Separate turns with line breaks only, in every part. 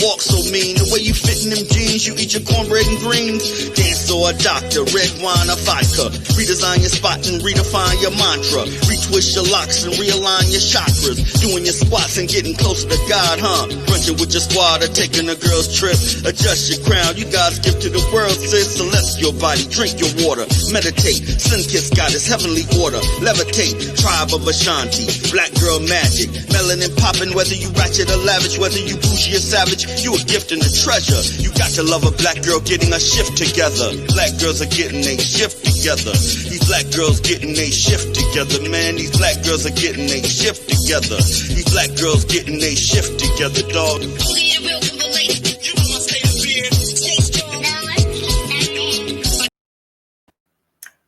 walk so mean. The way you fit in them jeans, you eat your cornbread and greens. Dance or a doctor, red wine or vodka. Redesign your spot and redefine your mantra. Retwist your locks and realign your chakras. Doing your squats and getting closer to God, huh? Brunching with your squad or taking a girl's trip. Adjust your crown, you God's gift to the world, sis. Celestial body, drink your water. Meditate, sun-kissed goddess, heavenly order. Levitate, tribe of Ashanti. Black girl magic, melanin popping. Whether you ratchet or lavish, whether you bougie or savage, you a gift and a treasure. You got to love a black girl getting a shift together. Black girls are getting a shift together. These black girls getting a shift together, man. These black girls are getting a shift together. These black girls getting a shift together, dog.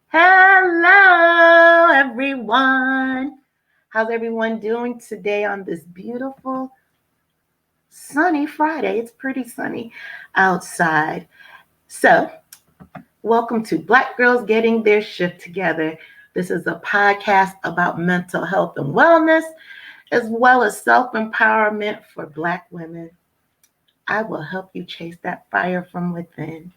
Hello, everyone. How's everyone doing today on this beautiful sunny Friday? It's pretty sunny outside. So, welcome to Black Girls Getting Their Shift Together. This is a podcast about mental health and wellness, as well as self-empowerment for Black women. I will help you chase that fire from within.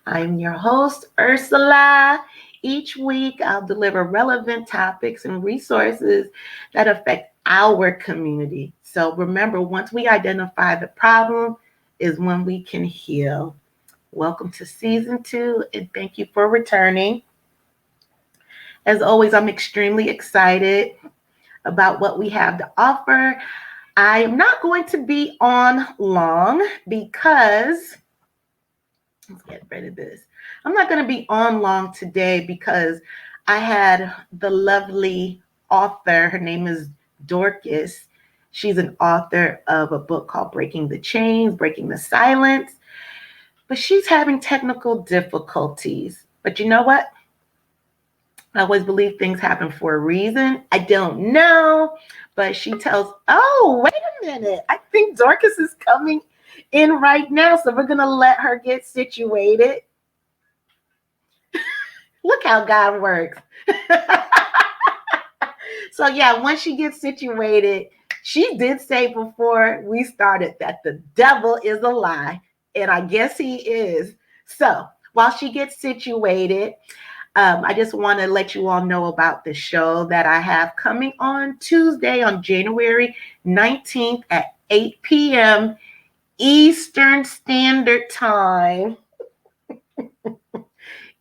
I'm your host, Ursula. Each week, I'll deliver relevant topics and resources that affect our community. So remember, once we identify the problem is when we can heal. Welcome to season 2, and thank you for returning. As always, I'm extremely excited about what we have to offer. I am not going to be on long because, let's get rid of this. I'm not going to be on long today because I had the lovely author. Her name is Dorcas. She's an author of a book called Breaking the Chains, Breaking the Silence. But she's having technical difficulties. But you know what? I always believe things happen for a reason. I don't know. But she tells, oh, wait a minute. I think Dorcas is coming in right now. So we're going to let her get situated. Look how God works. So yeah, once she gets situated, she did say before we started that the devil is a lie. And I guess he is. So while she gets situated, I just want to let you all know about the show that I have coming on Tuesday on January 19th at 8 p.m. Eastern Standard Time.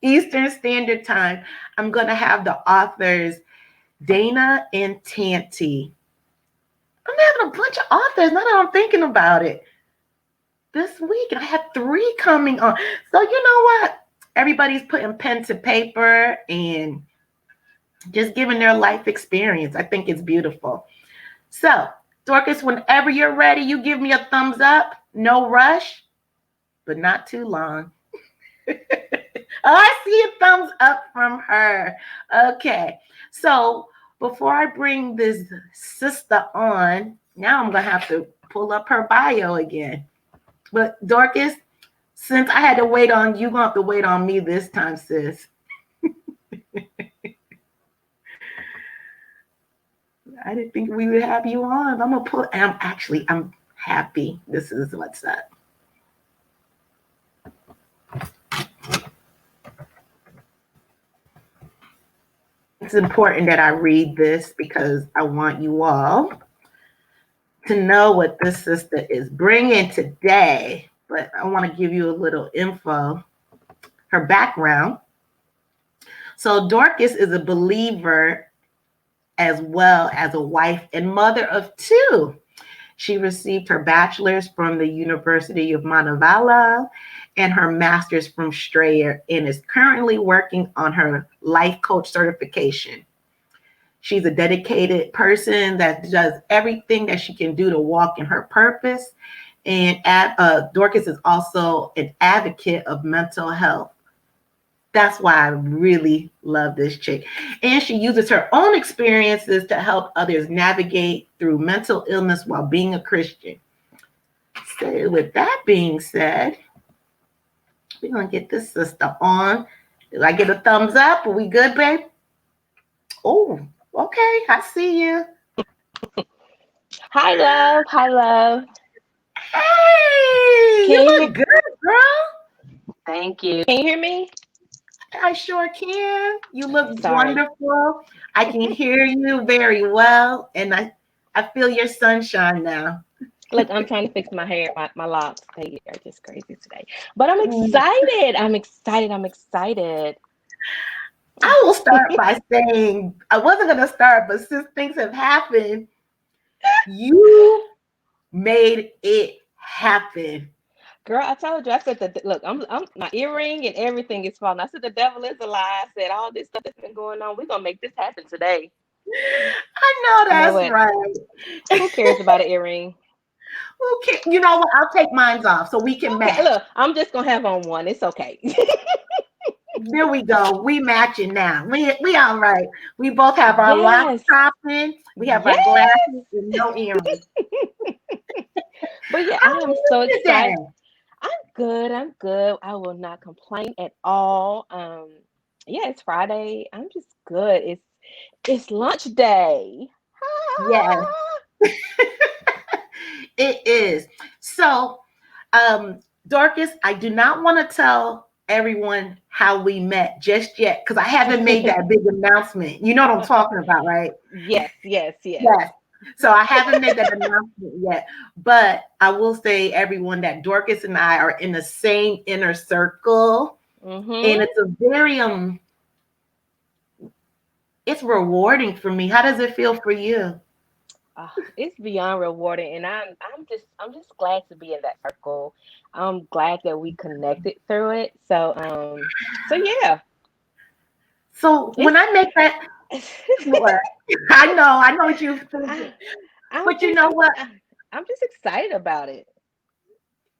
Eastern Standard Time. I'm going to have the authors Dana and Tanti. I'm having a bunch of authors now that I'm thinking about it. This week, I have 3 coming on. So you know what? Everybody's putting pen to paper and just giving their life experience. I think it's beautiful. So, Dorcas, whenever you're ready, you give me a thumbs up. No rush, but not too long. Oh, I see a thumbs up from her. Okay. So before I bring this sister on, now I'm going to have to pull up her bio again. But Dorcas, since I had to wait on you, you're going to have to wait on me this time, sis. I didn't think we would have you on. I'm happy. This is what's up. It's important that I read this because I want you all to know what this sister is bringing today. But I want to give you a little info, her background. So Dorcas is a believer as well as a wife and mother of 2. She received her bachelor's from the University of Montevallo and her master's from Strayer and is currently working on her life coach certification. She's a dedicated person that does everything that she can do to walk in her purpose. And Dorcas is also an advocate of mental health. That's why I really love this chick. And she uses her own experiences to help others navigate through mental illness while being a Christian. So with that being said, we're going to get this sister on. Did I get a thumbs up? Are we good, babe? Oh, okay. I see you.
Hi, love. Hi, love.
you look good, girl.
Thank you. Can you hear me?
I sure can. You look
Sorry.
wonderful. I can hear you very well, and I feel your sunshine now.
Look, I'm trying to fix my hair. My locks, they are just crazy today. But I'm excited. I'm excited. I'm excited.
I will start by saying I wasn't going to start, but since things have happened, you made it happen.
Girl, I told you. I said that. Look, I'm my earring and everything is falling. I said the devil is a lie. I said all this stuff that's been going on. We're gonna make this happen today.
I know
You know
that's
what?
right.
Who cares about an earring?
Okay, you know what? I'll take mine off so we can
Okay,
match.
look, I'm just gonna have on one. It's okay.
There we go. We matching now. We all right. We both have our locks
Yes.
popping. We have our
Yes.
glasses and no earrings.
But yeah,
How
I
are
am
you
so
today?
excited. I'm good. I'm good. I will not complain at all. Yeah, it's Friday. I'm just good. It's lunch day.
Yes, it is. So, Dorcas, I do not want to tell everyone how we met just yet because I haven't made that big announcement. You know what I'm talking about, right?
Yes, yes, yes.
Yes. So I haven't made that announcement yet, but I will say everyone that Dorcas and I are in the same inner circle, and
Mm-hmm.
it's a very it's rewarding for me. How does it feel for you?
It's beyond rewarding, and I'm just glad to be in that circle. I'm glad that we connected through it. So yeah,
So when
it's
I make that, what? I know what you're thinking,
I, I'm
but you
just
know
I'm
what?
I'm just excited about it.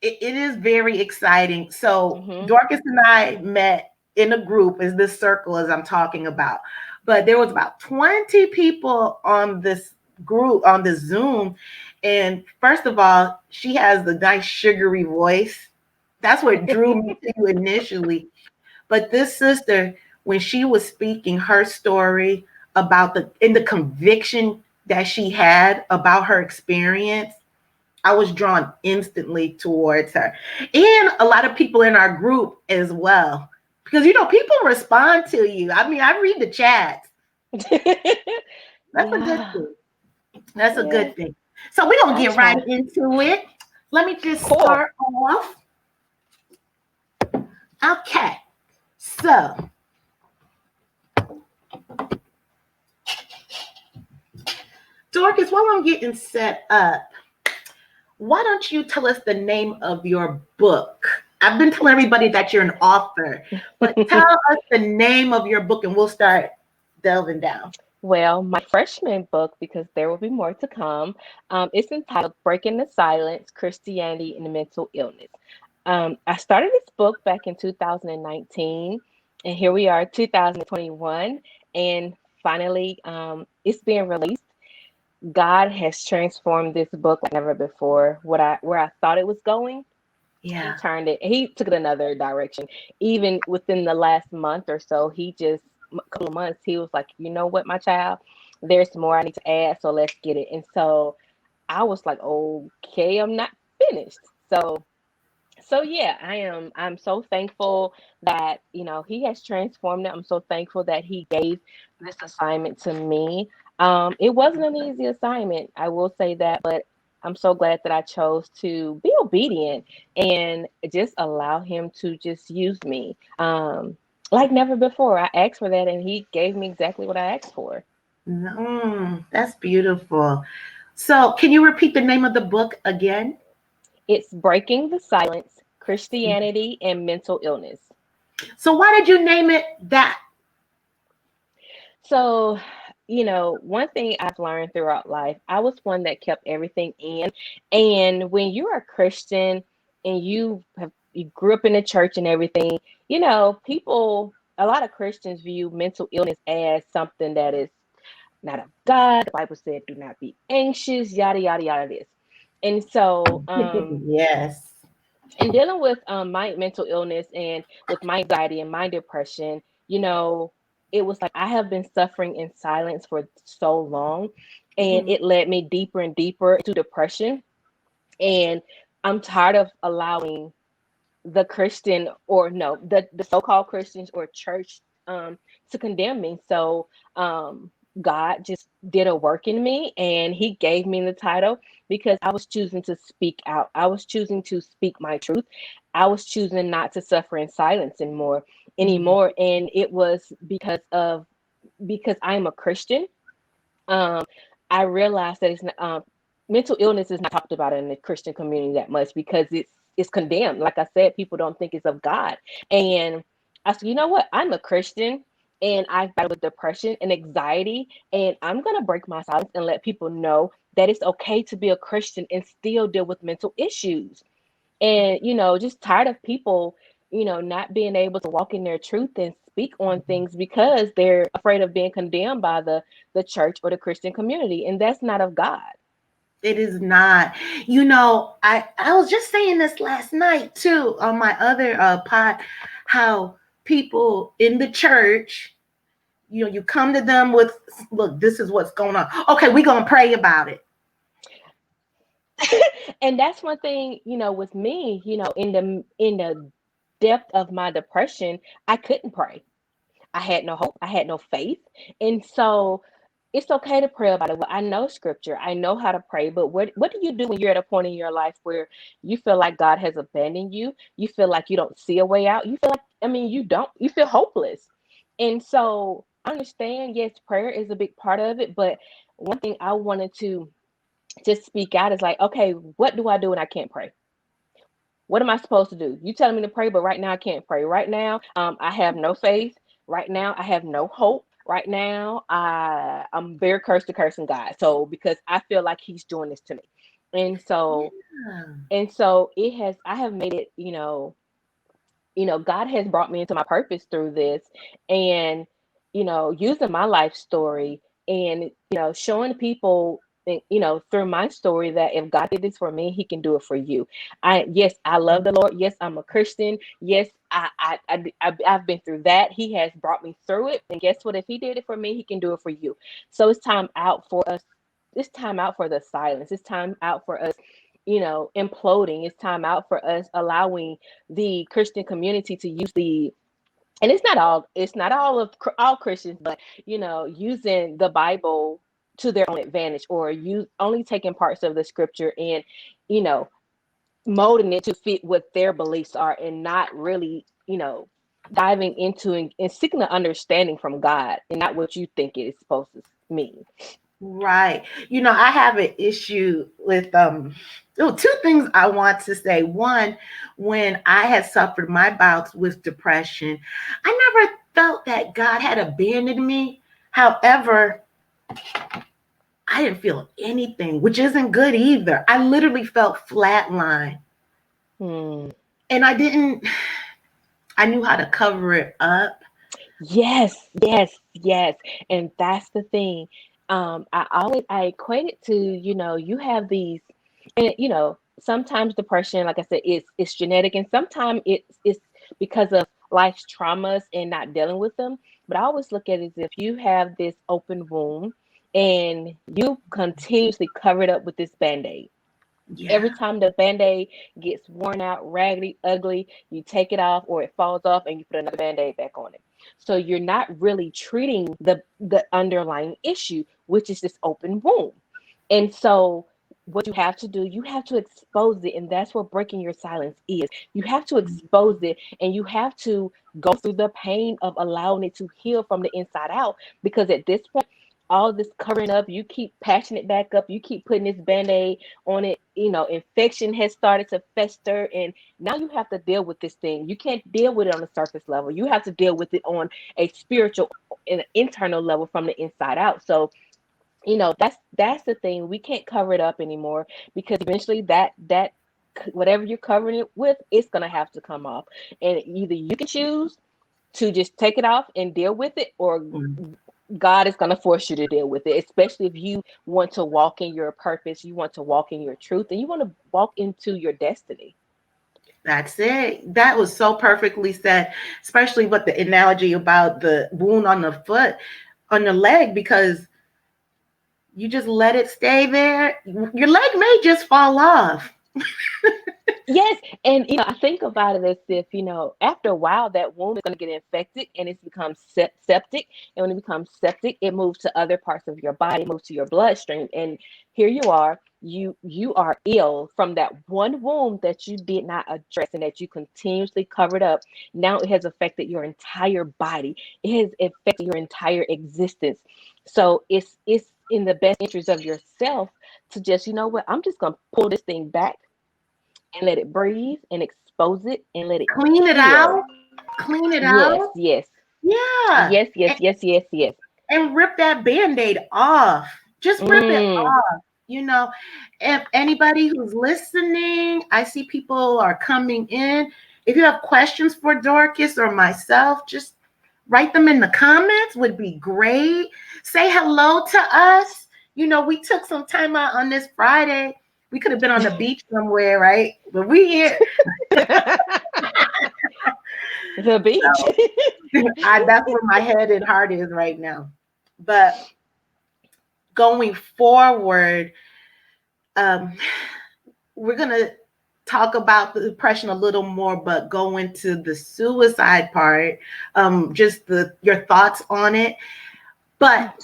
It is very exciting. So
Hmm.
Dorcas and I met in a group, is this circle as I'm talking about, but there was about 20 people on this group on the Zoom, and first of all, she has the nice sugary voice. That's what drew me to you initially. But this sister, when she was speaking her story about the conviction that she had about her experience, I was drawn instantly towards her. And a lot of people in our group as well. Because people respond to you. I mean, I read the chats. That's a good
Yeah,
thing. That's a
yeah.
good thing. So we're gonna
I
get right
try.
into it. Let me
Of
just
course.
start off. Okay. So Dorcas, while I'm getting set up, why don't you tell us the name of your book? I've been telling everybody that you're an author, but tell us the name of your book and we'll start delving down.
Well, my freshman book, because there will be more to come, it's entitled Breaking the Silence, Christianity and Mental Illness. I started this book back in 2019, and here we are, 2021, and finally it's being released. God has transformed this book like never before. Where I thought it was going, he
Yeah.
turned it. He took it another direction. Even within the last month or so, he just a couple of months, he was like, you know what, my child, there's more I need to add, so let's get it. And so I was like, okay, I'm not finished. So yeah, I'm so thankful that he has transformed it. I'm so thankful that he gave this assignment to me. It wasn't an easy assignment, I will say that, but I'm so glad that I chose to be obedient and just allow him to just use me. Like never before. I asked for that and he gave me exactly what I asked for.
That's beautiful. So, can you repeat the name of the book again?
It's Breaking the Silence, Christianity and Mental Illness.
So, why did you name it that?
So, one thing I've learned throughout life, I was one that kept everything in. And when you're a Christian and you grew up in the church and everything, people, a lot of Christians view mental illness as something that is not of God. The Bible said, do not be anxious, yada, yada, yada, this. And so,
Yes.
in dealing with my mental illness and with my anxiety and my depression, it was like I have been suffering in silence for so long, and
Mhm.
it led me deeper and deeper into depression. And I'm tired of allowing the Christian, or no, the so-called Christians or church to condemn me. So God just did a work in me, and he gave me the title because I was choosing to speak out. I was choosing to speak my truth. I was choosing not to suffer in silence anymore. And it was because I'm a Christian. Um, I realized that mental illness is not talked about in the Christian community that much because it's condemned. Like I said, people don't think it's of God. And I said, you know what? I'm a Christian, and I battle with depression and anxiety, and I'm gonna break my silence and let people know that it's okay to be a Christian and still deal with mental issues. And just tired of people not being able to walk in their truth and speak on things because they're afraid of being condemned by the church or the Christian community, and that's not of God.
It is not. I was just saying this last night too on my other pod, how people in the church, you come to them with, look, this is what's going on. Okay, we're gonna pray about it.
And that's one thing, with me, in the depth of my depression, I couldn't pray. I had no hope. I had no faith. And so it's okay to pray about it. Well, I know scripture. I know how to pray. But what do you do when you're at a point in your life where you feel like God has abandoned you? You feel like you don't see a way out. You feel like, you feel hopeless. And so I understand, yes, prayer is a big part of it. But one thing I wanted to just speak out is like, okay, what do I do when I can't pray? What am I supposed to do? You telling me to pray, but right now I can't pray. Right now, I have no faith. Right now, I have no hope. Right now, I'm very cursing God. So because I feel like He's doing this to me, and so
Yeah.
I have made it. God has brought me into my purpose through this, and using my life story, and showing people, through my story, that if God did this for me, He can do it for you. Yes, I love the Lord. Yes, I'm a Christian. Yes, I've been through that. He has brought me through it, and guess what? If He did it for me, He can do it for you. So it's time out for us. It's time out for the silence. It's time out for us, imploding. It's time out for us allowing the Christian community to use and it's not all of all Christians, but using the Bible to their own advantage, or you only taking parts of the scripture and you know molding it to fit what their beliefs are, and not really diving into and seeking the understanding from God and not what you think it is supposed to mean.
Right. I have an issue with two things I want to say. One, when I had suffered my bouts with depression, I never felt that God had abandoned me. However, I didn't feel anything, which isn't good either. I literally felt flatline.
Hmm.
And I knew how to cover it up.
Yes, yes, yes. And that's the thing. I equate it to, you have these, and sometimes depression, like I said, it's genetic, and sometimes it's because of life's traumas and not dealing with them. But I always look at it as if you have this open wound and you continuously cover it up with this band-aid.
Yeah.
Every time the band-aid gets worn out, raggedy, ugly, you take it off or it falls off and you put another band-aid back on it. So you're not really treating the underlying issue, which is this open wound. And so what you have to do, you have to expose it. And that's what breaking your silence is. You have to expose it, and you have to go through the pain of allowing it to heal from the inside out. Because at this point, all this covering up, you keep patching it back up, you keep putting this band-aid on it, infection has started to fester, and now you have to deal with this thing. You can't deal with it on the surface level. You have to deal with it on a spiritual and internal level from the inside out. So that's the thing. We can't cover it up anymore, because eventually that whatever you're covering it with, it's gonna have to come off. And either you can choose to just take it off and deal with it, or God is going to force you to deal with it, especially if you want to walk in your purpose, you want to walk in your truth, and you want to walk into your destiny.
That's it. That was so perfectly said, especially with the analogy about the wound on the foot, on the leg, because you just let it stay there. Your leg may just fall off.
Yes, and I think about it as if after a while that wound is going to get infected and it's becomes septic, and when it becomes septic, it moves to other parts of your body, moves to your bloodstream, and here you are. You are ill from that one wound that you did not address and that you continuously covered up. Now it has affected your entire body. It has affected your entire existence. So it's in the best interest of yourself to just, what, I'm just gonna pull this thing back and let it breathe and expose it and let it
Clean it
heal.
out. Clean it
Yes,
out.
yes,
Yeah.
yes, yes, yes, yes, yes.
And rip that band-aid off. Just rip it
Mm,
off. If anybody who's listening, I see people are coming in. If you have questions for Dorcas or myself, just write them in the comments, would be great. Say hello to us. We took some time out on this Friday. We could have been on the beach somewhere, right? But we here.
the beach.
That's where my head and heart is right now. But going forward, we're going to talk about the depression a little more, but go into the suicide part, just your thoughts on it. But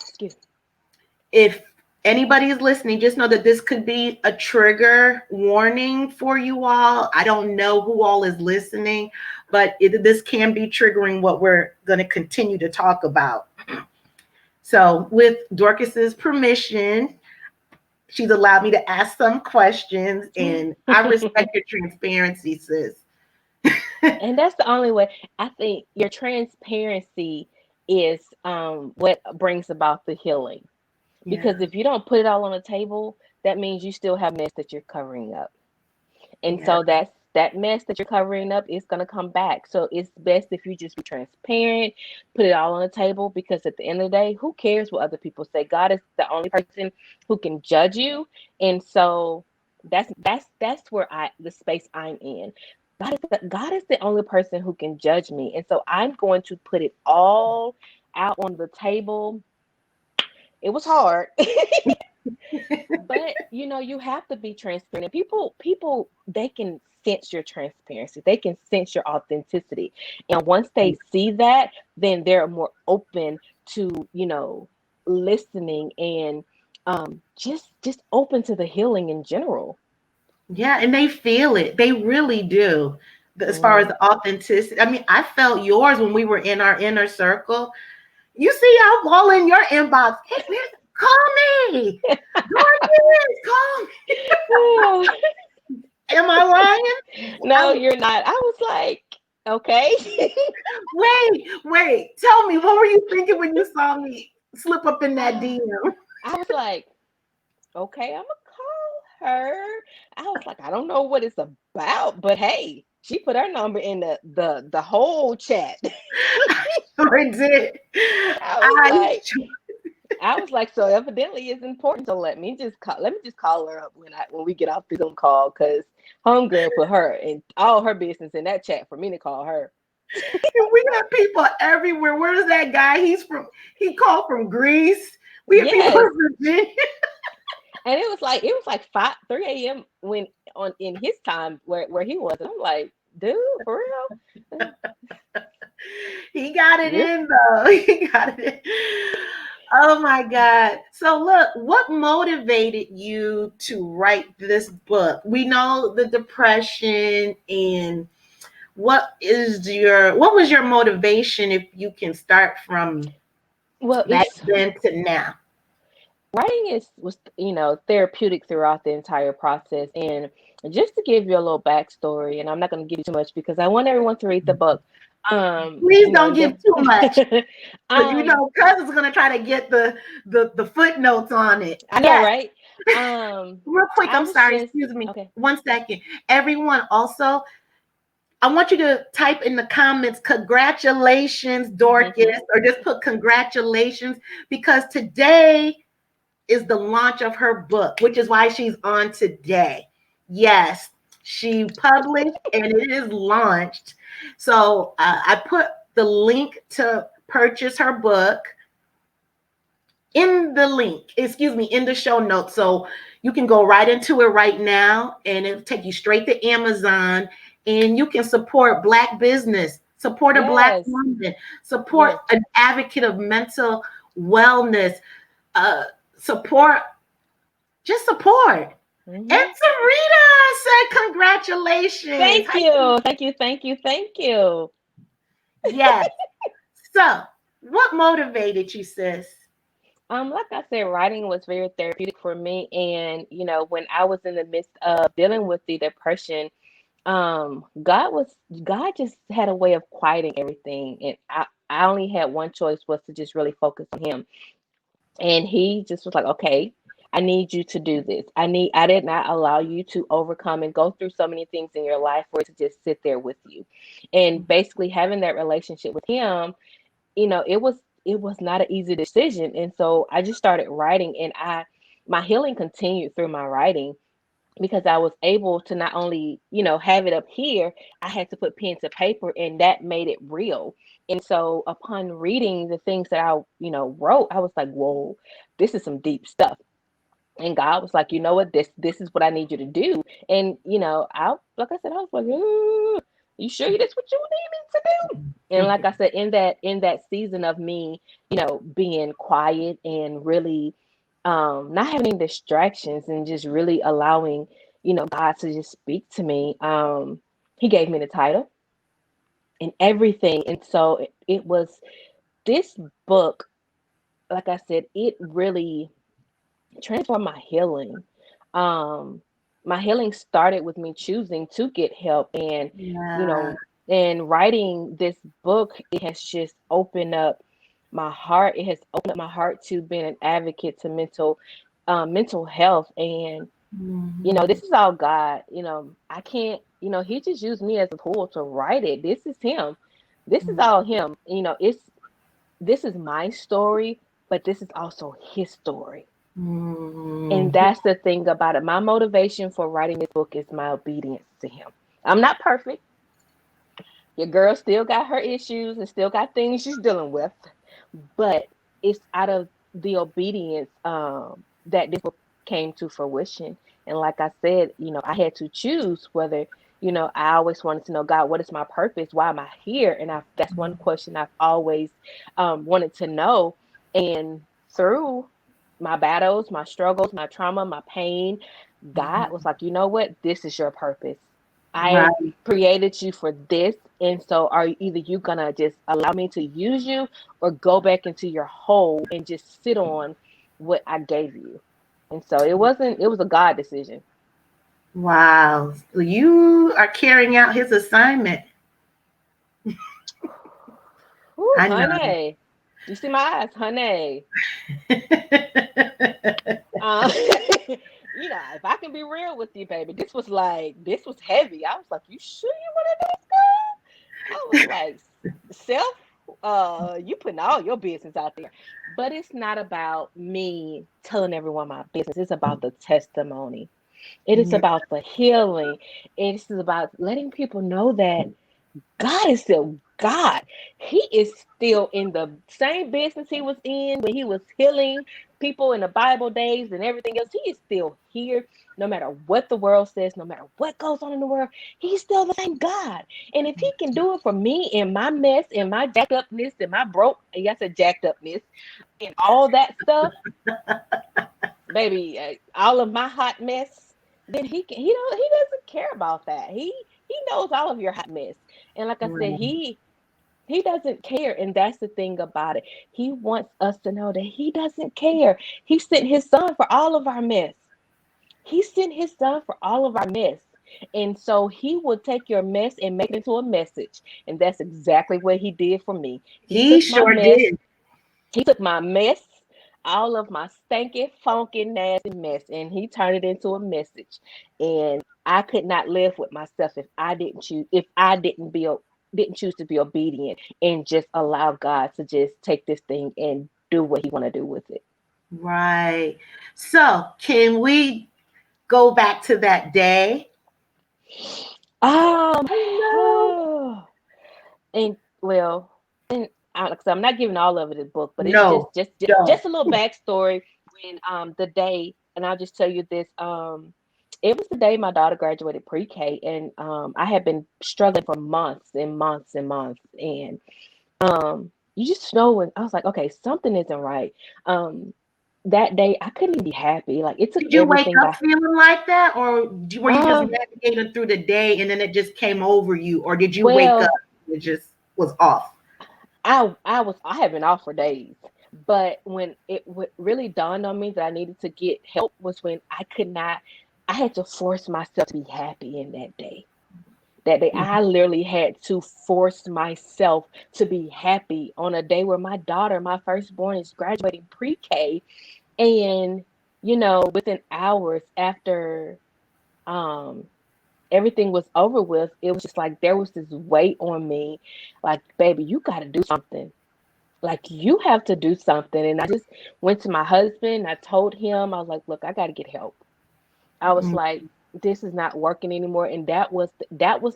if anybody is listening, just know that this could be a trigger warning for you all. I don't know who all is listening, but this can be triggering what we're going to continue to talk about. So with Dorcas's permission, she's allowed me to ask some questions, and I respect your transparency, sis.
And that's the only way. I think your transparency is what brings about the healing. Because if you don't put it all on the table, that means you still have mess that you're covering up. And so that mess that you're covering up is going to come back. So it's best if you just be transparent, put it all on the table, because at the end of the day, who cares what other people say? God is the only person who can judge you. And so that's where the space I'm in. God is the only person who can judge me. And so I'm going to put it all out on the table. It was hard. But you have to be transparent. People, they can sense your transparency. They can sense your authenticity. And once they see that, then they're more open to, listening and just open to the healing in general.
Yeah, and they feel it. They really do. As far as the authenticity. I mean, I felt yours when we were in our inner circle. You see, I'm all in your inbox. Hey, call me. Dorcas, call me. Am I lying?
No, you're not. I was like, okay.
Wait. Tell me, what were you thinking when you saw me slip up in that DM?
I was like, okay, I'm gonna call her. I was like, I don't know what it's about, but hey, she put her number in the whole chat.
I did.
I was like, so evidently it's important. So let me just call her up when we get off the Zoom call, because homegirl put her and all her business in that chat for me to call her.
We have people everywhere. Where's that guy? He called from Greece. We have people from Virginia.
And it was like 3 a.m. when in his time where he was. And I'm like, dude, for real?
He got it in though. He got it in. Oh my God. So look, what motivated you to write this book? We know the depression, and what was your motivation, if you can start from back then to now?
Writing was therapeutic throughout the entire process. And just to give you a little backstory, and I'm not going to give you too much because I want everyone to read the book.
Please don't give too much. Cousin's gonna try to get the footnotes on it.
I know, right?
Real quick, I'm sorry, excuse me. Okay. 1 second. Everyone, also, I want you to type in the comments, congratulations, Dorcas, or just put congratulations, because today is the launch of her book, which is why she's on today. Yes, she published and it is launched. So I put the link to purchase her book in the show notes. So You can go right into it right now, and it'll take you straight to Amazon, and you can support Black business, support a Black
Yes.
woman, support
Yes.
an advocate of mental wellness, support, just support.
Mhm.
And Sarita said, congratulations.
Thank you. Thank you. Thank you. Thank you.
Yes. So, what motivated you, sis?
Like I said, writing was very therapeutic for me. And, when I was in the midst of dealing with the depression, God just had a way of quieting everything. And I only had one choice, was to just really focus on him. And he just was like, okay, I need you to do this. I did not allow you to overcome and go through so many things in your life for it to just sit there with you. And basically having that relationship with him, it was not an easy decision. And so I just started writing, and my healing continued through my writing, because I was able to not only, have it up here, I had to put pen to paper, and that made it real. And so upon reading the things that I, wrote, I was like, whoa, this is some deep stuff. And God was like, you know what, this is what I need you to do. And, like I said, I was like, you sure this what you need me to do? And like I said, in that season of me, being quiet and really not having any distractions, and just really allowing, God to just speak to me. He gave me the title and everything. And so it was this book, like I said, it really transformed my healing. Um, my healing started with me choosing to get help, and you
Yeah.
know, and writing this book, it has just opened up my heart. It has opened up my heart to being an advocate to mental health. And
Mhm.
this is all God. I can't. He just used me as a tool to write it. This is him. This is all him. This is my story, but this is also his story. And
Mhm.
that's the thing about it. My motivation for writing this book is my obedience to him. I'm not perfect. Your girl still got her issues and still got things she's dealing with, but it's out of the obedience that this book came to fruition. And like I said, I had to choose whether, I always wanted to know, God, what is my purpose? Why am I here? And that's one question I've always wanted to know. And through my battles, my struggles, my trauma, my pain, God was like, you know what? This is your purpose. I have
Right.
created you for this. And so are either you gonna just allow me to use you, or go back into your hole and just sit on what I gave you? And so it was a God decision.
Wow. You are carrying out his assignment.
Ooh,
I know.
honey. You see my eyes, honey. If I can be real with you, baby, this was heavy. I was like, you sure you want to do this, girl? I was like, you putting all your business out there. But it's not about me telling everyone my business. It's about the testimony. It is
Yeah.
about the healing. It's about letting people know that God is still God. He is still in the same business he was in when he was healing people in the Bible days and everything else. He is still here, no matter what the world says, no matter what goes on in the world. He's still the same God. And if he can do it for me in my mess, in my jacked upness, and my broke, yes, I said jacked upness, and all that stuff, baby, all of my hot mess, then he can. He doesn't care about that. He knows all of your hot mess. And like I said,
Right.
he doesn't care. And that's the thing about it. He wants us to know that he doesn't care. He sent his son for all of our mess. He sent his son for all of our mess. And so he will take your mess and make it into a message. And that's exactly what he did for me. He
He
took my
sure
mess.
did.
He took my mess, all of my stinky, funky, nasty mess, and he turned it into a message. And I could not live with myself if I didn't choose to be obedient and just allow God to just take this thing and do what he want to do with it.
Right. So, can we go back to that day?
Um,
No.
and well, and like I'm not giving all of it in the book, but it's just
No.
just
Don't.
just a little backstory when the day and I'll just tell you this. It was the day my daughter graduated pre-K, and I had been struggling for months and months and months, and you just know when I was like, okay, something isn't right. That day I couldn't even be happy. Like it took
Did you wake
everything
up feeling like that, or were you just
um
navigating through the day and then it just came over you, or did you wake up
well,
and it just was off?
I had been off for days, but when it really dawned on me that I needed to get help was when I could not. I had to force myself to be happy in that day. That day, I literally had to force myself to be happy on a day where my daughter, my firstborn, is graduating pre-K, and within hours after um everything was over with, it was just like there was this weight on me, like, baby, you got to do something. Like, you have to do something. And I just went to my husband. I told him, I was like, look, I got to get help. I was
Mhm.
like, this is not working anymore. And that was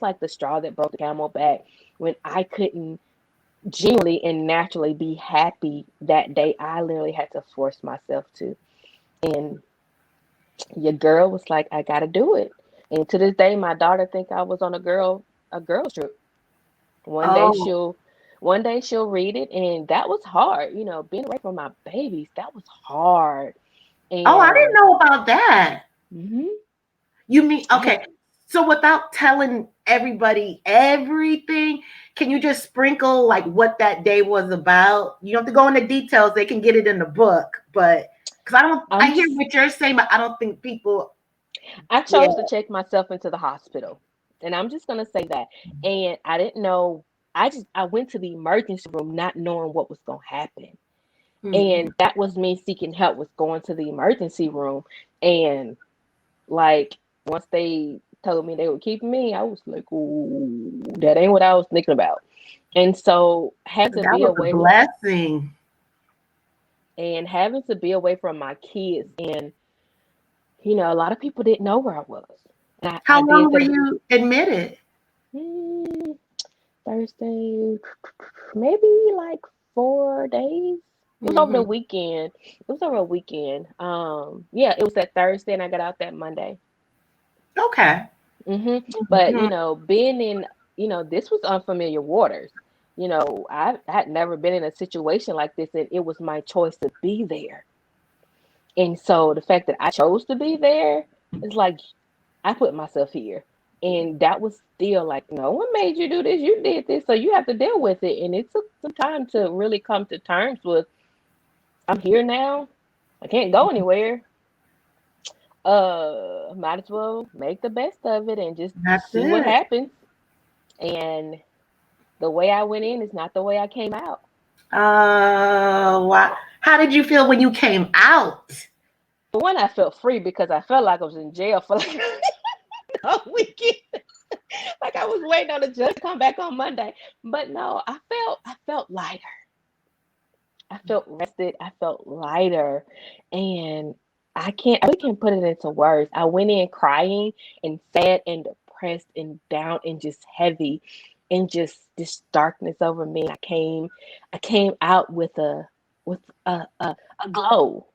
like the straw that broke the camel back, when I couldn't genuinely and naturally be happy that day. I literally had to force myself to. And your girl was like, I gotta do it. And to this day, my daughter think I was on a girl trip. One day
Oh,
she'll one day she'll read it, and that was hard. Being away from my babies, that was hard.
oh, I didn't
And
know about that.
mhm,
You mean
I had
okay? So without telling everybody everything, can you just sprinkle like what that day was about? You don't have to go into details; they can get it in the book. But because I
I'm
hear
just
what you're saying, but I don't think people.
I
Yeah.
chose to check myself into the hospital. And I'm just gonna say that. And I didn't know. I went to the emergency room not knowing what was gonna happen.
Mm-mm.
And that was me seeking help, was going to the emergency room. And like, once they told me they were keeping me, I was like, ooh, that ain't what I was thinking about. And so had to
That
be
was a
away
blessing.
and having to be away from my kids. And a lot of people didn't know where I was. And I
How
did
long were
the
you admitted?
mm, Thursday, maybe like 4 days. It was over the
Hmm.
weekend. It was over a weekend. Yeah, it was that Thursday, and I got out that Monday.
Okay.
But
Mhm.
being in, this was unfamiliar waters. I had never been in a situation like this, and it was my choice to be there. And so the fact that I chose to be there is like, I put myself here. And that was still like, no one made you do this. You did this. So you have to deal with it. And it took some time to really come to terms with, I'm here now. I can't go anywhere. Might as well make the best of it and just
That's
see what
it.
happens. And the way I went in is not the way I came out.
Wow. How did you feel when you came out?
For one, I felt free because I felt like I was in jail for like a weekend. Like I was waiting on the judge to come back on Monday. But no, I felt lighter. I felt rested. I felt lighter. And I really can't put it into words. I went in crying and sad and depressed and down and just heavy and just this darkness over me. I came out with a glow,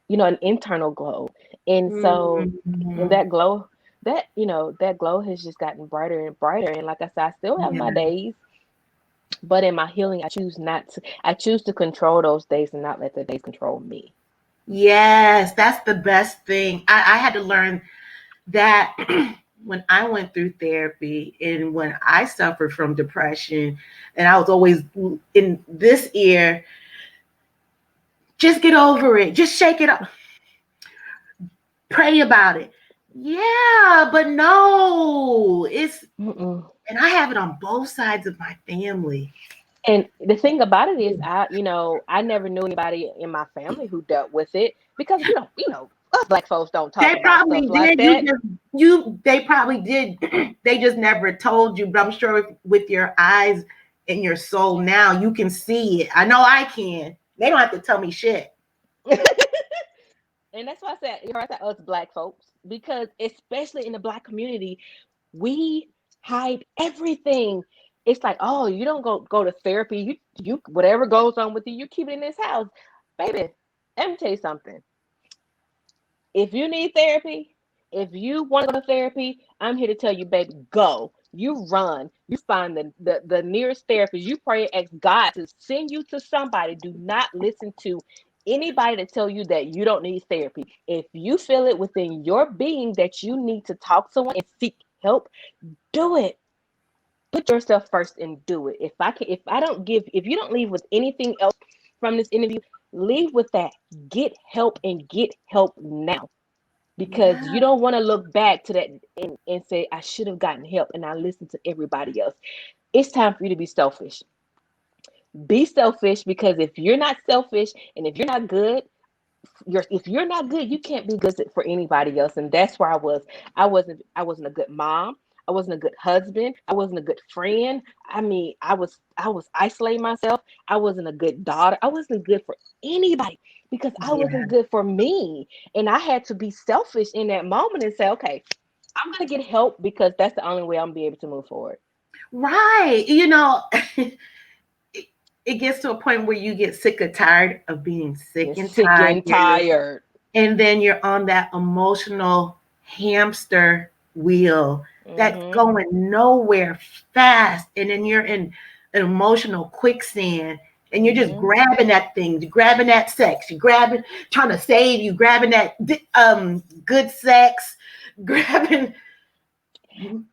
an internal glow. And so and
Mhm.
that glow has just gotten brighter and brighter. And like I said, I still have my
Yeah.
days, but in my healing, I choose to control those days and not let the days control me.
Yes, that's the best thing. I had to learn that when I went through therapy and when I suffered from depression, and I was always in this ear, just get over it, just shake it up, pray about it. Yeah, but no,
Mm-mm.
and I have it on both sides of my family.
And the thing about it is, I never knew anybody in my family who dealt with it, because we don't, us black folks don't talk
They
about stuff
probably
like
did.
that.
They probably did. They just never told you. But I'm sure with your eyes and your soul now, you can see it. I know I can. They don't have to tell me shit.
And that's why I said us black folks, because especially in the black community, we hide everything. It's like, oh, you don't go to therapy. You whatever goes on with you, you keep it in this house, baby. Let me tell you something. if you need therapy, if you want to go to therapy, I'm here to tell you, baby, go. You run. You find the nearest therapist. You pray, ask God to send you to somebody. Do not listen to anybody to tell you that you don't need therapy. If you feel it within your being that you need to talk to someone and seek help, do it. Put yourself first and do it. If you don't leave with anything else from this interview, leave with that. Get help and get help now. Because
Yeah.
you don't want to look back to that and say, I should have gotten help and I listened to everybody else. It's time for you to be selfish. Be selfish, because if you're not selfish and if you're not good, if you're not good, you can't be good for anybody else. And that's where I was. I wasn't a good mom. I wasn't a good husband. I wasn't a good friend. I mean, I was isolating myself. I wasn't a good daughter. I wasn't good for anybody because I
Yeah.
wasn't good for me. And I had to be selfish in that moment and say, okay, I'm gonna get help because that's the only way I'm gonna be able to move forward.
Right. It gets to a point where you get sick or tired of being sick
You're
and
sick and
tired.
tired.
And then you're on that emotional hamster wheel that's
Mm-hmm.
going nowhere fast. And then you're in an emotional quicksand and you're just
Mm-hmm.
grabbing that thing, you're grabbing that sex, you're grabbing, trying to save, you grabbing that good sex, grabbing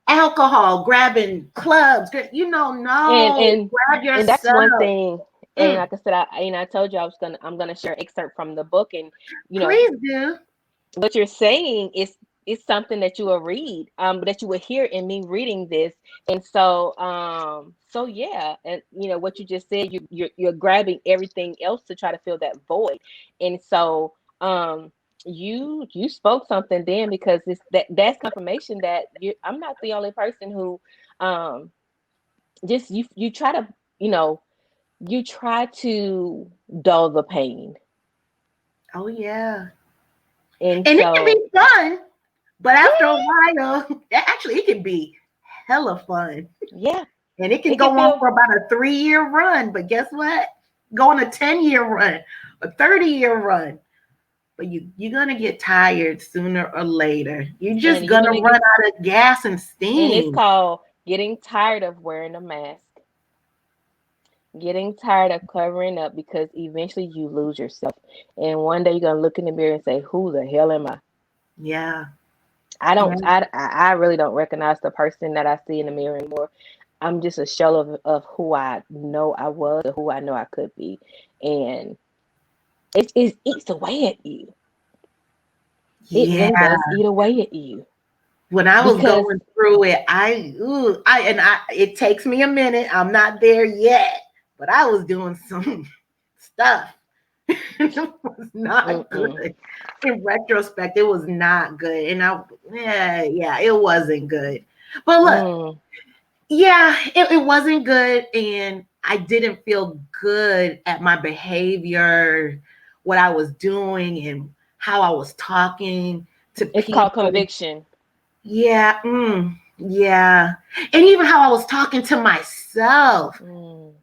alcohol, grabbing clubs,
And
no,
and
grab
and that's one
yourself.
thing. And
Mm,
like I said, I told you I'm gonna share an excerpt from the book, and you know
please do.
what you're saying is something that you will read, that you will hear in me reading this. And so yeah, and what you just said, you're grabbing everything else to try to fill that void. And so you spoke something then, because that's confirmation that I'm not the only person who um just you try to you know you try to dull the pain.
Oh yeah.
And
And it can
so
be fun, but after a
yeah,
while, actually, it can be hella fun.
yeah,
And it can
it can
go on
feel.
for about a 3-year run. But guess what? Go on a 10-year run, a 30-year run. But you're going to get tired sooner or later. You're just
And you're
going to
gonna
run
get,
out of gas and
and it's
steam.
called getting tired of wearing a mask, getting tired of covering up, because eventually you lose yourself. And one day you're gonna look in the mirror and say, "Who the hell am I?"
Yeah.
I
Yeah.
don't. I really don't recognize the person that I see in the mirror anymore. I'm just a shell of who I know I was, or who I know I could be, and it eats away at you. It
Yeah.
really does eat away at you
When I was
because
going through it, it takes me a minute. I'm not there yet, but I was doing some stuff. It was not
mm-mm,
good. In retrospect, it was not good. And yeah, it wasn't good. But look,
mm,
yeah, it wasn't good. And I didn't feel good at my behavior, what I was doing, and how I was talking to
it's called
people.
conviction.
Yeah, yeah. And even how I was talking to myself,
Mm.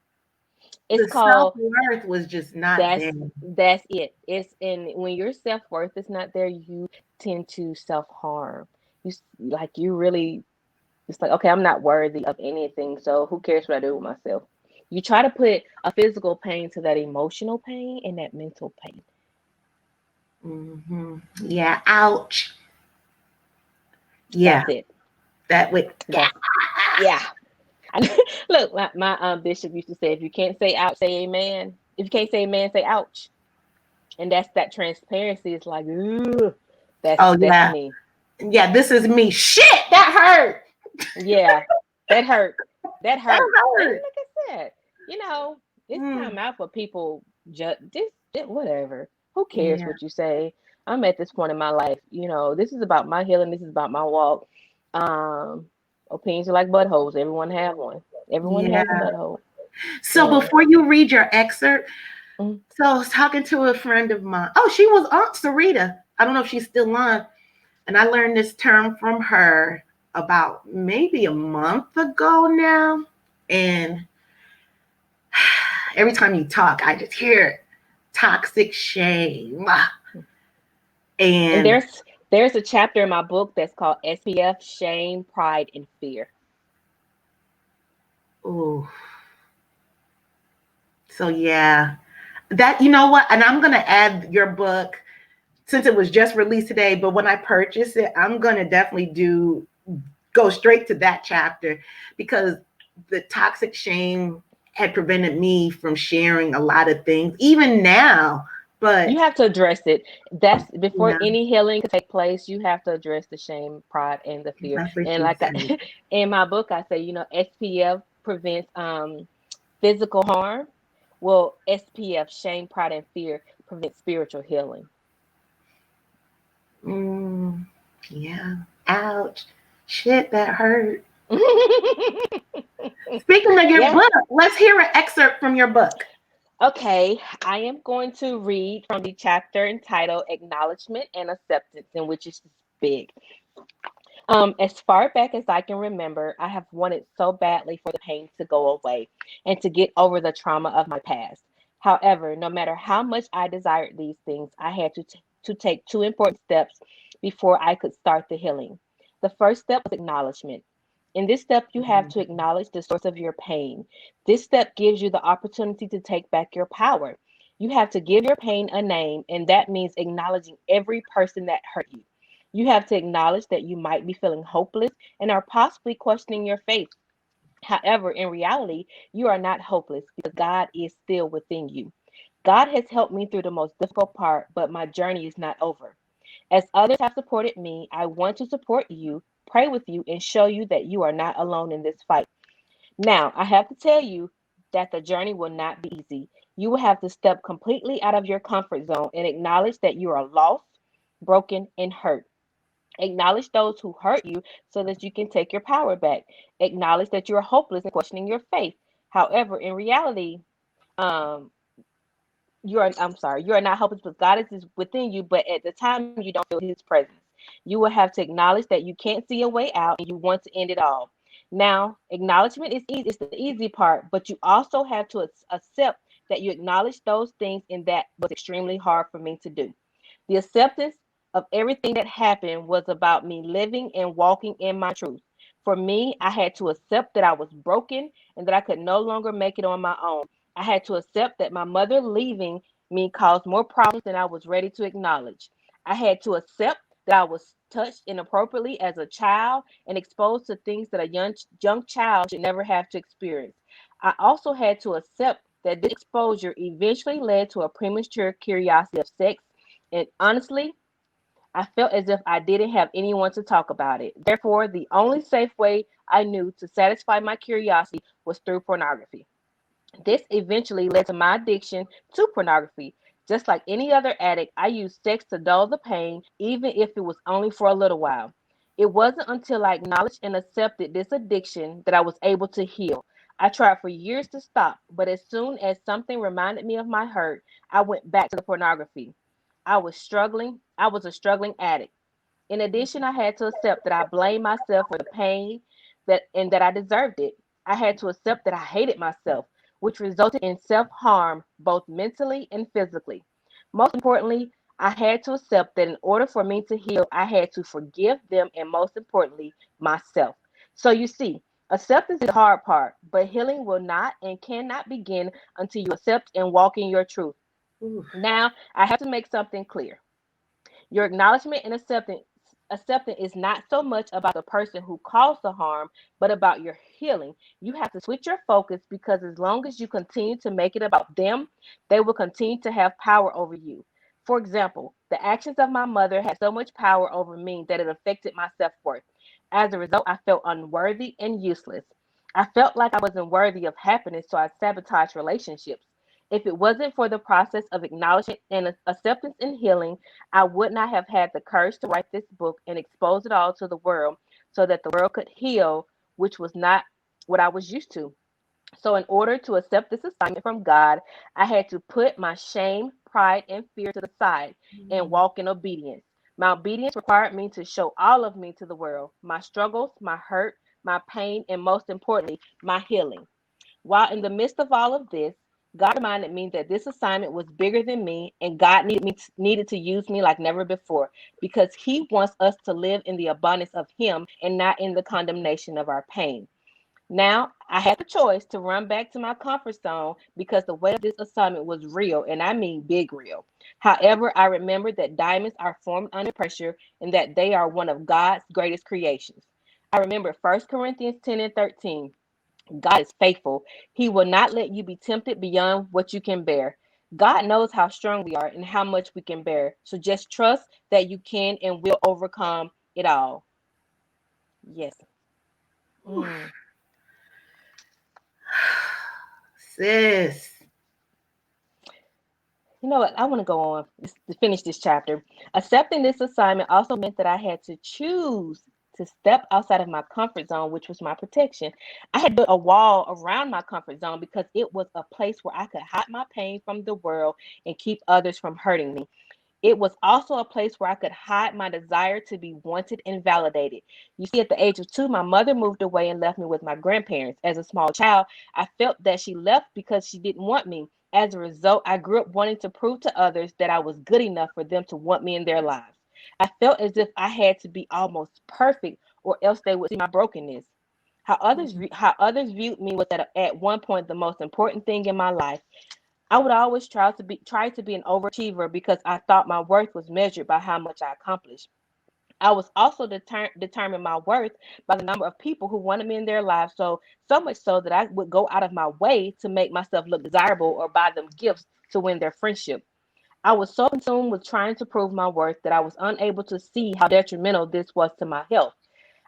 It's
the
called
self-worth was just not
that's
there.
that's it. It's and when your self-worth is not there, you tend to self-harm. Like you really, it's like, okay, I'm not worthy of anything, so who cares what I do with myself? You try to put a physical pain to that emotional pain and that mental pain.
Yeah, ouch. Yeah,
That's it.
that would.
That's yeah. Look, my bishop used to say, if you can't say ouch, say amen. If you can't say amen, say ouch. And that's that transparency. Is like, ooh,
Oh
that's
yeah,
me.
yeah. This is me. Shit, that hurt.
Yeah, that hurt. That
That
hurt. And
hurt.
like I said, it's
Mm,
time out for people just whatever. Who cares
yeah,
what you say? I'm at this point in my life. This is about my healing. This is about my walk. Um, Opinions are like buttholes. Everyone have one. Everyone has a
yeah.
butthole.
So
And
before you read your excerpt,
mm,
so I was talking to a friend of mine. Oh, she was Aunt Sarita. I don't know if she's still on. And I learned this term from her about maybe a month ago now. And every time you talk, I just hear it. Toxic shame.
And
And
there's a chapter in my book that's called SPF, Shame, Pride, and Fear.
oh, so yeah, that, you know what? And I'm gonna add your book since it was just released today. But when I purchase it, I'm gonna definitely go straight to that chapter, because the toxic shame had prevented me from sharing a lot of things, even now.
You
But
have to address it. That's before
yeah,
any healing can take place. You have to address the shame, pride, and the fear.
that's what
And
you
like
said.
in my book, I say, SPF prevents physical harm. Well, SPF, shame, pride, and fear prevents spiritual healing.
Mm, yeah. Ouch. Shit, that hurt. Speaking of your
Yeah.
book, let's hear an excerpt from your book.
Okay, I am going to read from the chapter entitled Acknowledgement and Acceptance, in which is big. As far back as I can remember, I have wanted so badly for the pain to go away and to get over the trauma of my past. However, no matter how much I desired these things, I had to take two important steps before I could start the healing. The first step was acknowledgement. In this step, you have to acknowledge the source of your pain. This step gives you the opportunity to take back your power. You have to give your pain a name, and that means acknowledging every person that hurt you. You have to acknowledge that you might be feeling hopeless and are possibly questioning your faith. However, in reality, you are not hopeless because God is still within you. God has helped me through the most difficult part, but my journey is not over. As others have supported me, I want to support you, pray with you, and show you that you are not alone in this fight. Now, I have to tell you that the journey will not be easy. You will have to step completely out of your comfort zone and acknowledge that you are lost, broken, and hurt. Acknowledge those who hurt you so that you can take your power back. Acknowledge that you are hopeless and questioning your faith. However, in reality, um, you are not hopeless because God is within you, but at the time you don't feel his presence. You will have to acknowledge that you can't see a way out and you want to end it all. Now, acknowledgement is easy, it's the easy part, but you also have to accept that you acknowledge those things, and that was extremely hard for me to do. The acceptance of everything that happened was about me living and walking in my truth. For me, I had to accept that I was broken and that I could no longer make it on my own. I had to accept that my mother leaving me caused more problems than I was ready to acknowledge. I had to accept that I was touched inappropriately as a child and exposed to things that a young child should never have to experience. I also had to accept that this exposure eventually led to a premature curiosity of sex, and honestly, I felt as if I didn't have anyone to talk about it. Therefore, the only safe way I knew to satisfy my curiosity was through pornography. This eventually led to my addiction to pornography. Just like any other addict, I used sex to dull the pain, even if it was only for a little while. It wasn't until I acknowledged and accepted this addiction that I was able to heal. I tried for years to stop, but as soon as something reminded me of my hurt, I went back to the pornography. I was a struggling addict. In addition, I had to accept that I blamed myself for the pain that I deserved it. I had to accept that I hated myself, which resulted in self-harm both mentally and physically. Most importantly, I had to accept that in order for me to heal, I had to forgive them and most importantly, myself. So you see, acceptance is the hard part, but healing will not and cannot begin until you accept and walk in your truth.
Ooh.
Now, I have to make something clear. Your acknowledgement and acceptance is not so much about the person who caused the harm, but about your healing. You have to switch your focus because as long as you continue to make it about them, they will continue to have power over you. For example, the actions of my mother had so much power over me that it affected my self worth. As a result, I felt unworthy and useless. I felt like I wasn't worthy of happiness, so I sabotaged relationships. If it wasn't for the process of acknowledgement and acceptance and healing, I would not have had the courage to write this book and expose it all to the world so that the world could heal, which was not what I was used to. So, in order to accept this assignment from God, I had to put my shame, pride, and fear to the side and walk in obedience. My obedience required me to show all of me to the world, my struggles, my hurt, my pain, and most importantly, my healing. While in the midst of all of this, God reminded me that this assignment was bigger than me, and God needed to use me like never before, because He wants us to live in the abundance of Him and not in the condemnation of our pain. Now, I had the choice to run back to my comfort zone because the weight of this assignment was real, and I mean big real. However, I remembered that diamonds are formed under pressure and that they are one of God's greatest creations. I remember 1 Corinthians 10 and 13. God is faithful. He will not let you be tempted beyond what you can bear. God knows how strong we are and how much we can bear. So just trust that you can and will overcome it all. Yes. Mm.
Sis.
You know what? I want to go on to finish this chapter. Accepting this assignment also meant that I had to choose to step outside of my comfort zone, which was my protection. I had built a wall around my comfort zone because it was a place where I could hide my pain from the world and keep others from hurting me. It was also a place where I could hide my desire to be wanted and validated. You see, at the age of 2, my mother moved away and left me with my grandparents. As a small child, I felt that she left because she didn't want me. As a result, I grew up wanting to prove to others that I was good enough for them to want me in their lives. I felt as if I had to be almost perfect or else they would see my brokenness. How others viewed me was at one point the most important thing in my life. I would always try to be an overachiever because I thought my worth was measured by how much I accomplished. I was also determined my worth by the number of people who wanted me in their lives, so much so that I would go out of my way to make myself look desirable or buy them gifts to win their friendship. I was so consumed with trying to prove my worth that I was unable to see how detrimental this was to my health.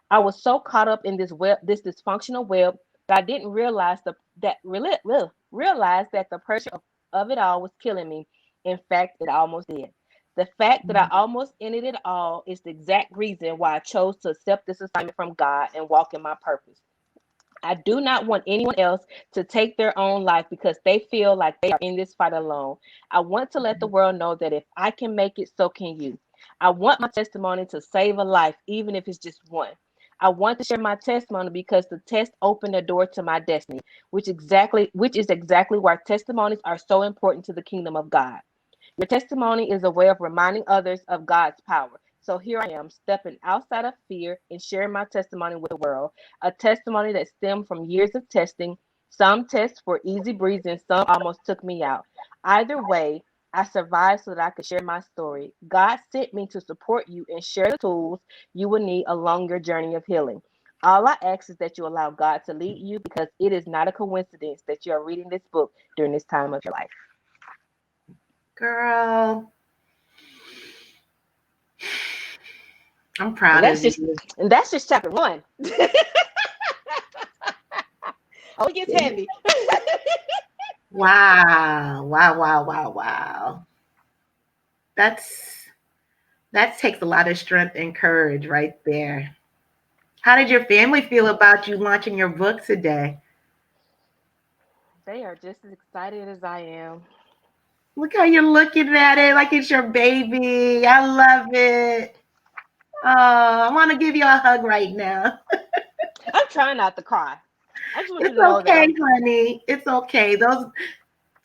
I was so caught up in this dysfunctional web that I didn't realize that the pressure of it all was killing me. In fact, it almost did. The fact that I almost ended it all is the exact reason why I chose to accept this assignment from God and walk in my purpose. I do not want anyone else to take their own life because they feel like they are in this fight alone. I want to let the world know that if I can make it, so can you. I want my testimony to save a life, even if it's just one. I want to share my testimony because the test opened the door to my destiny, which is exactly why testimonies are so important to the kingdom of God. Your testimony is a way of reminding others of God's power. So here I am, stepping outside of fear and sharing my testimony with the world. A testimony that stemmed from years of testing. Some tests were easy breezy and some almost took me out. Either way, I survived so that I could share my story. God sent me to support you and share the tools you will need along your journey of healing. All I ask is that you allow God to lead you because it is not a coincidence that you are reading this book during this time of your life.
Girl, I'm
And
proud
that's
of
just
you.
and that's just chapter one. Oh, it gets heavy.
Wow. Wow, wow, wow, wow. That's that takes a lot of strength and courage right there. How did your family feel about you launching your book today?
They are just as excited as I am.
Look how you're looking at it like it's your baby. I love it. Oh, I want to give you a hug right now.
I'm trying not to cry. I just want you
It's
to know that
okay, honey. It's okay. Those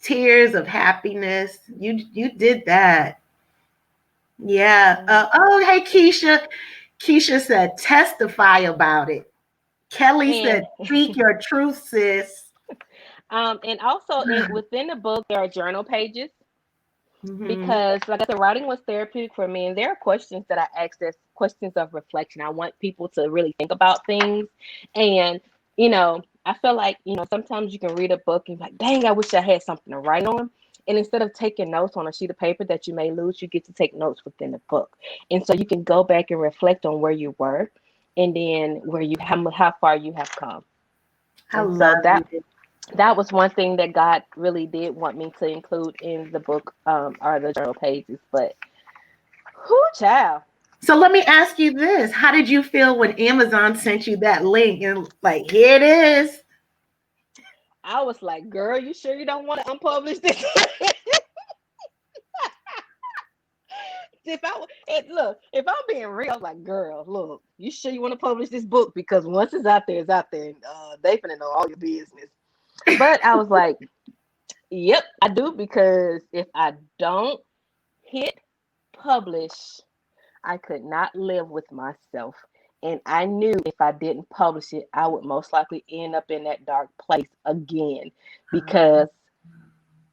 tears of happiness, you did that. Yeah. Oh, hey, Keisha. Keisha said, testify about it. Kelly
and
said, speak your truth, sis.
and also within the book there are journal pages
Hmm.
because, like I said, writing was therapeutic for me, and there are questions that I ask as questions of reflection. I want people to really think about things, and I feel like sometimes you can read a book and be like, dang, I wish I had something to write on. And instead of taking notes on a sheet of paper that you may lose, you get to take notes within the book, and so you can go back and reflect on where you were, and then how far you have come.
I
And so
love you.
that was one thing that God really did want me to include in the book, are the journal pages. But whoo, child,
So let me ask you this. How did you feel when Amazon sent you that link and like, here it is?
I was like, girl, you sure you don't want to unpublish this? If I'm being real, I was like, girl, look, you sure you want to publish this book? Because once it's out there, and they finna know all your business. But I was like, Yep, I do, because if I don't hit publish, I could not live with myself. And I knew if I didn't publish it, I would most likely end up in that dark place again, because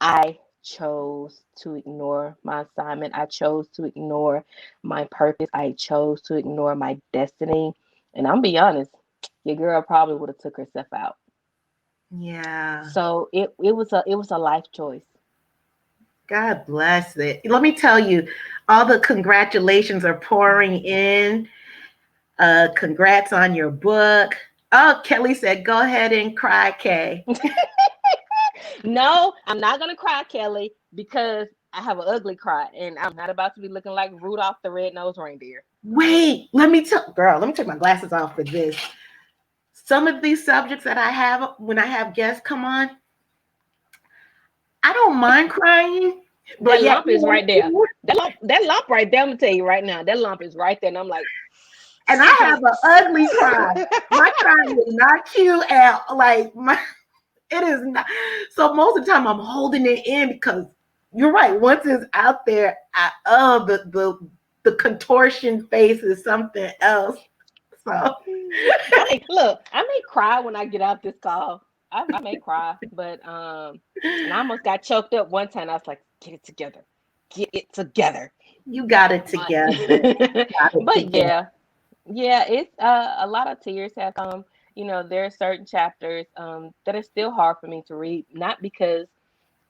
I chose to ignore my assignment. I chose to ignore my purpose. I chose to ignore my destiny. And I'm be honest, your girl probably would have took herself out.
Yeah.
So it was a life choice.
God bless it. Let me tell you, all the congratulations are pouring in. Congrats on your book. Oh, Kelly said, go ahead and cry, Kay.
No, I'm not gonna cry, Kelly, because I have an ugly cry, and I'm not about to be looking like Rudolph the Red-Nosed Reindeer.
Wait, let me tell, girl, let me take my glasses off for this. Some of these subjects that I have when I have guests come on, I don't mind crying, but
That
yeah,
lump is right there. That lump right there. I'm gonna tell you right now. That lump is right there, and I'm like,
and I have an ugly cry. My crying is not cute, and like my, it is not. So most of the time, I'm holding it in because you're right. Once it's out there, the contortion face is something else. So
I may cry when I get out this call. I may cry, but and I almost got choked up one time. I was like, get it together.
you got it
But,
together. Got it
but
together.
yeah, it's a lot of tears have come. There are certain chapters that are still hard for me to read, not because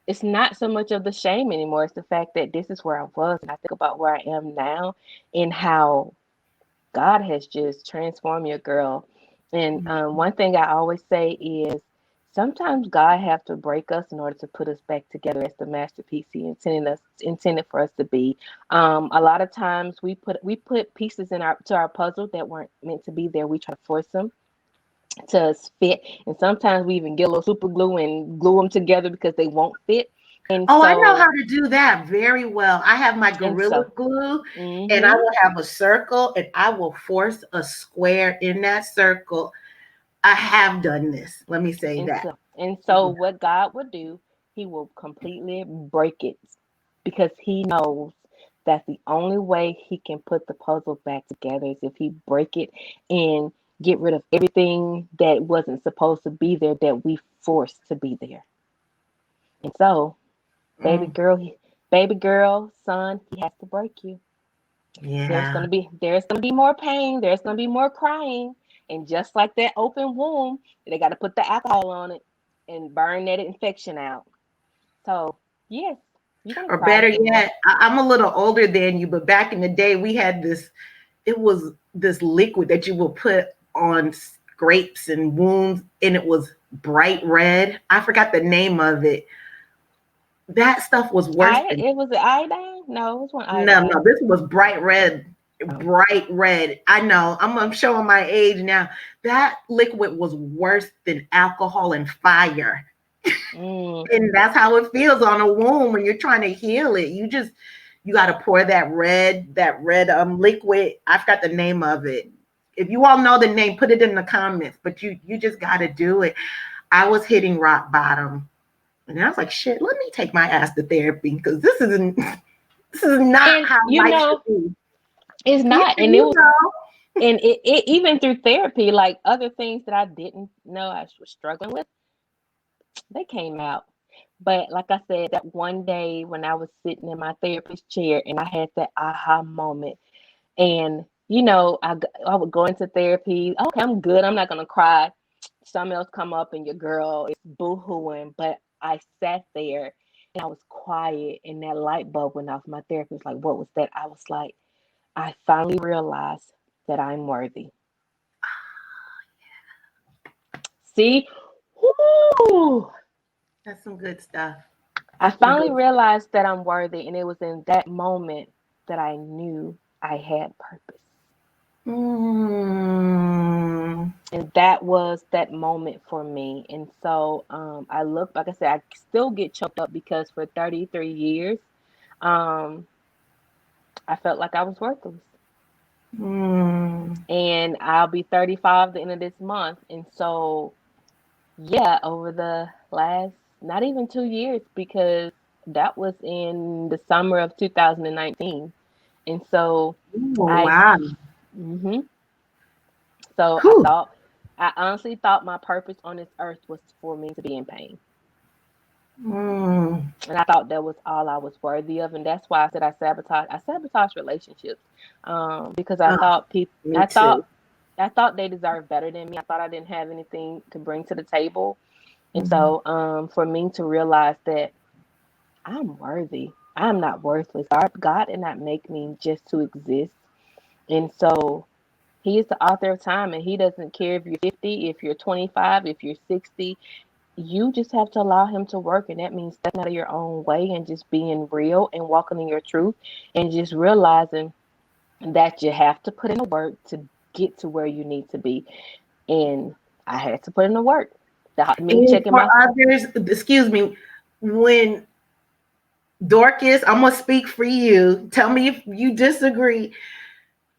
it's not so much of the shame anymore. It's the fact that this is where I was, and I think about where I am now and how God has just transformed your girl. And one thing I always say is sometimes God have to break us in order to put us back together as the masterpiece He intended for us to be. A lot of times we put pieces in our puzzle that weren't meant to be there. We try to force them to fit, and sometimes we even get a little super glue and glue them together because they won't fit. And
Oh, I know how
so
to do that very well. I have my
and
Gorilla
so.
Glue, and I
Mhm.
will have a circle, and I will force a square in that circle. I have done this. Let me say
And
that.
so what God will do, He will completely break it, because He knows that the only way He can put the puzzle back together is if He break it and get rid of everything that wasn't supposed to be there, that we forced to be there. And so, baby
Mm,
girl, baby girl, son, He has to break you. There's
yeah.
gonna be more pain. There's gonna be more crying, and just like that open wound, they got to put the alcohol on it and burn that infection out. So yes, you're gonna
Or
cry
better
some more.
yet, I'm a little older than you, but back in the day, we had this. It was this liquid that you will put on scrapes and wounds, and it was bright red. I forgot the name of it. That stuff was worse
I
than
it was the iodine. No, it was one
no.
iodine.
This was bright red,
Oh,
bright red. I know. I'm showing my age now. That liquid was worse than alcohol and fire,
mm,
and that's how it feels on a wound when you're trying to heal it. You got to pour that red liquid. I forgot the name of it. If you all know the name, put it in the comments. But you just got to do it. I was hitting rock bottom, and I was like, shit. Let me take my ass to therapy because this is not
and
how life should be.
it's
Yeah,
not. And it
you
was,
know.
and it even through therapy, like other things that I didn't know I was struggling with, they came out. But like I said, that one day when I was sitting in my therapist chair and I had that aha moment, and I would go into therapy. Okay, I'm good. I'm not gonna cry. Something else come up and your girl is boo-hooing. But I sat there and I was quiet, and that light bulb went off. My therapist was like, "What was that?" I was like, "I finally realized that I'm worthy." See, whoo!
That's some good stuff.
I
That's some
finally
good.
realized that I'm worthy, and it was in that moment that I knew I had purpose.
Mm,
And that was that moment for me. And so I look, like I said, I still get choked up because for 33 years, um, I felt like I was worthless.
mm.
And I'll be 35 at the end of this month. And so, yeah, over the last not even 2 years, because that was in the summer of 2019. And so
Oh,
I,
wow.
hmm so
Whew.
I honestly thought my purpose on this earth was for me to be in pain.
Mm.
And I thought that was all I was worthy of. And that's why I said I sabotage relationships. Because I
Oh,
thought
me too.
I thought they deserved better than me. I thought I didn't have anything to bring to the table. And
Mhm.
so, for me to realize that I'm worthy, I'm not worthless. God did not make me just to exist. And so he is the author of time, and he doesn't care if you're 50, if you're 25, if you're 60. You just have to allow him to work. And that means stepping out of your own way and just being real and walking in your truth, and just realizing that you have to put in the work to get to where you need to be. And I had to put in the work. Me
And
checking
for
my
others, excuse me, when Dorcas, I'm gonna speak for you. Tell me if you disagree.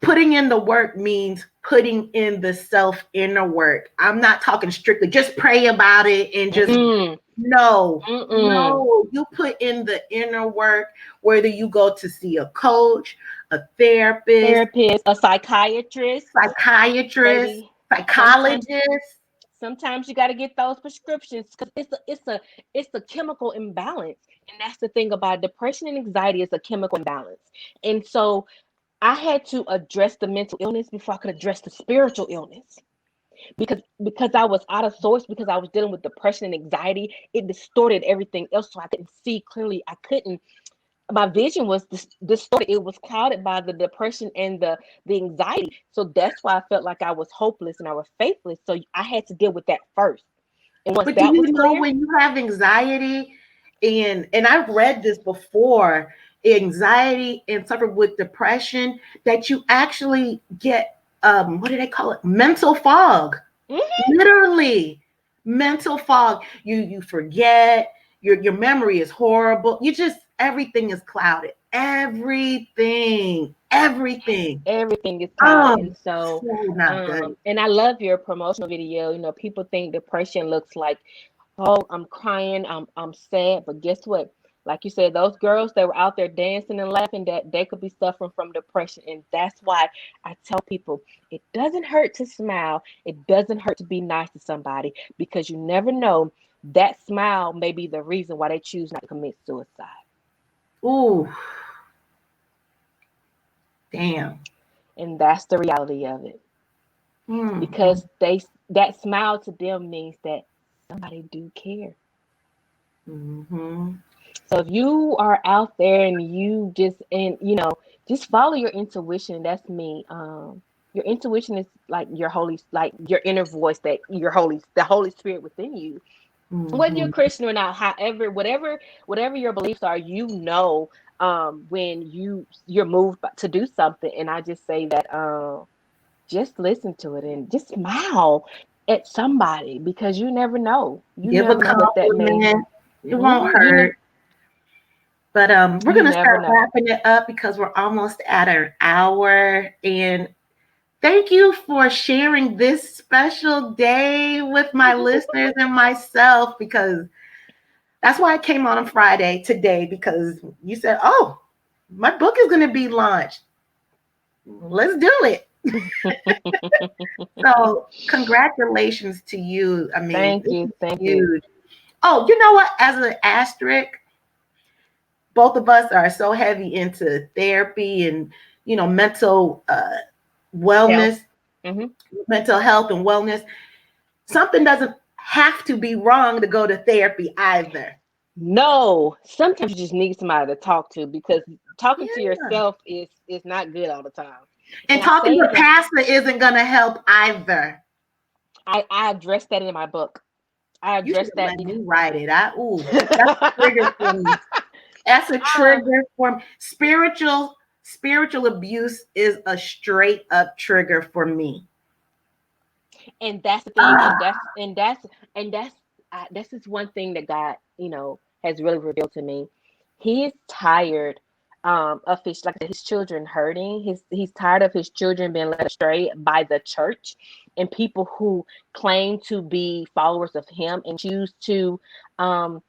Putting in the work means putting in the self inner work. I'm not talking strictly just pray about it and just
mm,
no,
mm-mm.
no. You put in the inner work, whether you go to see a coach, a therapist,
Therapist, a psychiatrist,
psychiatrist,
baby. Sometimes
psychologist.
sometimes you got to get those prescriptions, because it's a chemical imbalance. And that's the thing about depression and anxiety, is a chemical imbalance. And so I had to address the mental illness before I could address the spiritual illness, because I was out of source, because I was dealing with depression and anxiety. It distorted everything else, so I couldn't see clearly. I couldn't My vision was distorted. It was clouded by the depression and the anxiety. So that's why I felt like I was hopeless and I was faithless. So I had to deal with that first. And once
But do
that was
you know
clear,
when you have anxiety, and I've read this before, anxiety and suffer with depression, that you actually get what do they call it? Mental fog.
mhm,
Literally, mental fog. You forget, your memory is horrible. You just everything is clouded. Everything.
everything is clouded.
Oh,
And so,
so not good.
and I love your promotional video. People think depression looks like, oh, I'm crying, I'm sad. But guess what? Like you said, those girls that were out there dancing and laughing, that they could be suffering from depression. And that's why I tell people, it doesn't hurt to smile. It doesn't hurt to be nice to somebody, because you never know, that smile may be the reason why they choose not to commit suicide.
Ooh, damn.
And that's the reality of it.
Mm-hmm.
Because that smile to them means that somebody do care.
Mm-hmm.
So if you are out there and you just, just follow your intuition. That's me. Your intuition is like like your inner voice, the Holy Spirit within you. Whether you're
Mm-hmm.
Christian or not, however, whatever your beliefs are, when you're moved to do something. And I just say that, just listen to it and just smile at somebody, because you never know. You
Give a
never know what that may.
compliment. It won't
Mhm,
hurt. But we're
you
gonna
never
start
know.
wrapping it up because we're almost at an hour. And thank you for sharing this special day with my listeners and myself, because that's why I came on Friday today, because you said, "Oh, my book is gonna be launched. Let's do it." So congratulations to you. I mean,
Thank
this
you.
is
Thank you.
huge. Oh, you know what? As an asterisk, both of us are so heavy into therapy and mental
Health.
wellness,
Hmm.
mental health and wellness. Something doesn't have to be wrong to go to therapy either.
No, sometimes you just need somebody to talk to, because talking to
Yeah.
yourself is not good all the time.
And
And I
talking
say
to
that
pastor isn't gonna help either.
I address that in my book. I
You should
address
have
that
let
because
me write it. That's a trigger for me. That's a
uh,
trigger for me. Spiritual abuse is a straight up trigger for me.
and that's the thing,
Ah,
and this is one thing that God, has really revealed to me. He is tired, of his children hurting. He's tired of his children being led astray by the church. and people who claim to be followers of him and choose to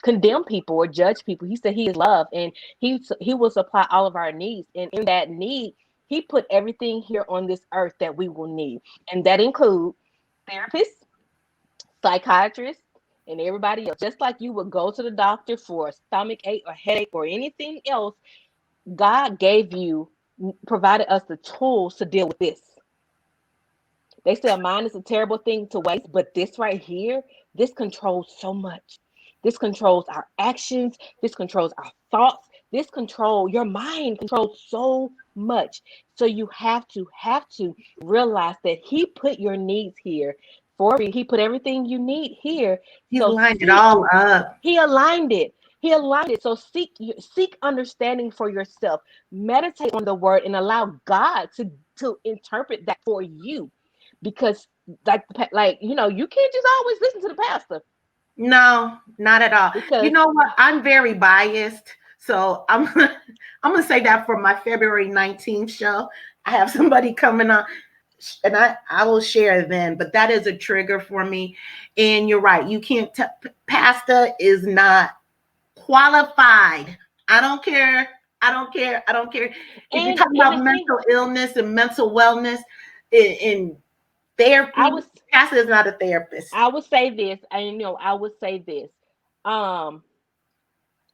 condemn people or judge people. He said he is love, and he will supply all of our needs. And in that need, he put everything here on this earth that we will need. And that includes therapists, psychiatrists, and everybody else. Just like you would go to the doctor for a stomach ache or headache or anything else, God provided us the tools to deal with this. They say a mind is a terrible thing to waste, but this right here, this controls so much. This controls our actions. This controls our thoughts. Your mind controls so much. So you have to realize that he put your needs here for you. He put everything you need here.
He's
So
lined it all up.
he aligned it. He aligned it. So seek understanding for yourself. Meditate on the word and allow God to interpret that for you. Because you can't just always listen to the pastor.
No, not at all.
Because
you know what? I'm very biased. So I'm gonna say that for my February 19th show. I have somebody coming on, and I will share then, but that is a trigger for me. And you're right. You can't pastor is not qualified. I don't care. If you're talking about mental illness and mental wellness in therapy, pastor is not a therapist.
I would say this.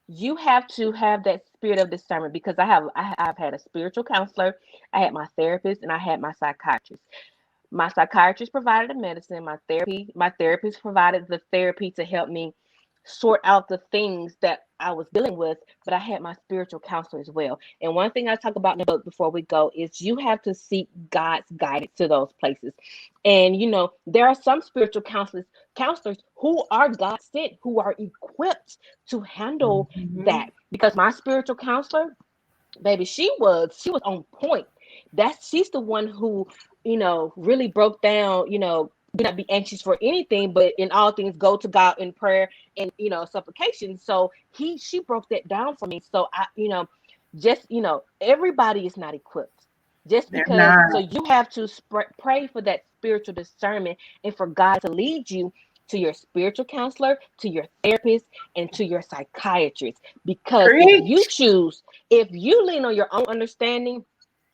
You have to have that spirit of discernment, because I've had a spiritual counselor, I had my therapist, and I had my psychiatrist. My psychiatrist provided the medicine. My therapist provided the therapy to help me sort out the things that I was dealing with, but I had my spiritual counselor as well. And one thing I talk about in the book before we go is you have to seek God's guidance to those places. And there are some spiritual counselors who are God sent, who are equipped to handle that. Because my spiritual counselor, baby, she was on point. She's the one who, really broke down, do not be anxious for anything, but in all things go to God in prayer and supplication. So she broke that down for me. So everybody is not equipped. Just because, so you have to pray for that spiritual discernment and for God to lead you to your spiritual counselor, to your therapist, and to your psychiatrist. Because if you lean on your own understanding,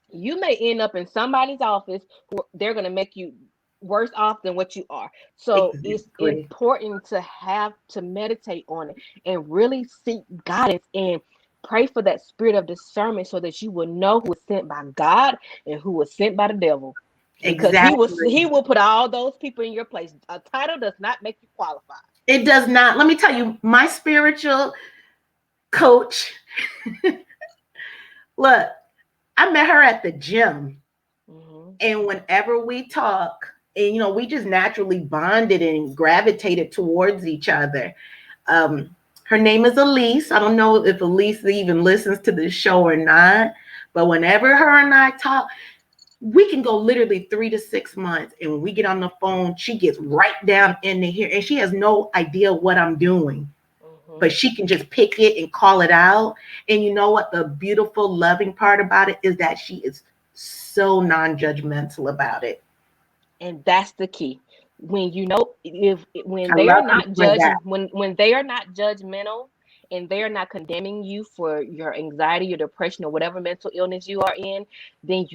you may end up in somebody's office where they're going to make you worse off than what you are. So it's important to meditate on it and really seek guidance and pray for that spirit of discernment, so that you will know who was sent by God and who was sent by the devil. Because he will put all those people in your place. A title does not make you qualified.
It does not. Let me tell you, my spiritual coach, look, I met her at the gym. And whenever we talk, and we just naturally bonded and gravitated towards each other. Her name is Elise. I don't know if Elise even listens to this show or not, but whenever her and I talk, we can go literally 3 to 6 months, and when we get on the phone, she gets right down into here, and she has no idea what I'm doing, but she can just pick it and call it out. And you know what? The beautiful, loving part about it is that she is so non-judgmental about it.
And that's the key. When when they are not judgmental, and they are not condemning you for your anxiety, your depression, or whatever mental illness you are in, then